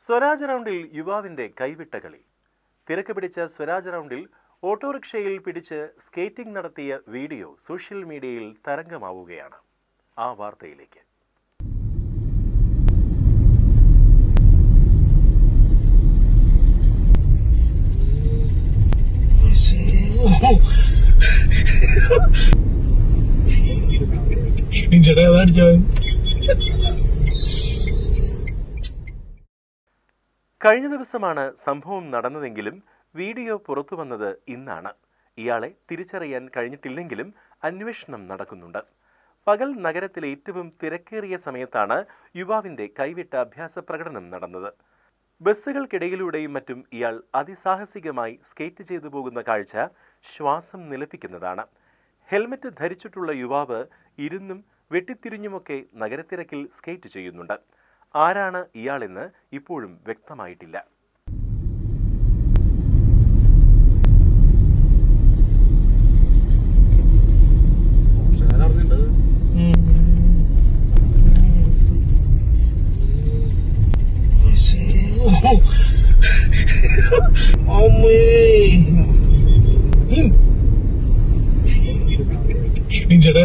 സ്വരാജ് റൗണ്ടിൽ യുവാവിന്റെ കൈവിട്ട കളി. തിരക്ക് പിടിച്ച സ്വരാജ് റൗണ്ടിൽ ഓട്ടോറിക്ഷയിൽ പിടിച്ച് സ്കേറ്റിംഗ് നടത്തിയ വീഡിയോ സോഷ്യൽ മീഡിയയിൽ തരംഗമാവുകയാണ്. ആ വാർത്തയിലേക്ക്. കഴിഞ്ഞ ദിവസമാണ് സംഭവം നടന്നതെങ്കിലും വീഡിയോ പുറത്തു വന്നത് ഇന്നാണ്. ഇയാളെ തിരിച്ചറിയാൻ കഴിഞ്ഞിട്ടില്ലെങ്കിലും അന്വേഷണം നടക്കുന്നുണ്ട്. പകൽ നഗരത്തിലെ ഏറ്റവും തിരക്കേറിയ സമയത്താണ് യുവാവിന്റെ കൈവിട്ട അഭ്യാസ പ്രകടനം നടന്നത്. ബസ്സുകൾക്കിടയിലൂടെയും മറ്റും ഇയാൾ അതിസാഹസികമായി സ്കേറ്റ് ചെയ്തു പോകുന്ന കാഴ്ച ശ്വാസം നിലപ്പിക്കുന്നതാണ്. ഹെൽമറ്റ് ധരിച്ചിട്ടുള്ള യുവാവ് ഇരുന്നും വെട്ടിത്തിരിഞ്ഞുമൊക്കെ നഗരത്തിരക്കിൽ സ്കേറ്റ് ചെയ്യുന്നുണ്ട്. ആരാണ് ഇയാളെന്ന് ഇപ്പോഴും വ്യക്തമായിട്ടില്ല. ചേട്ടാ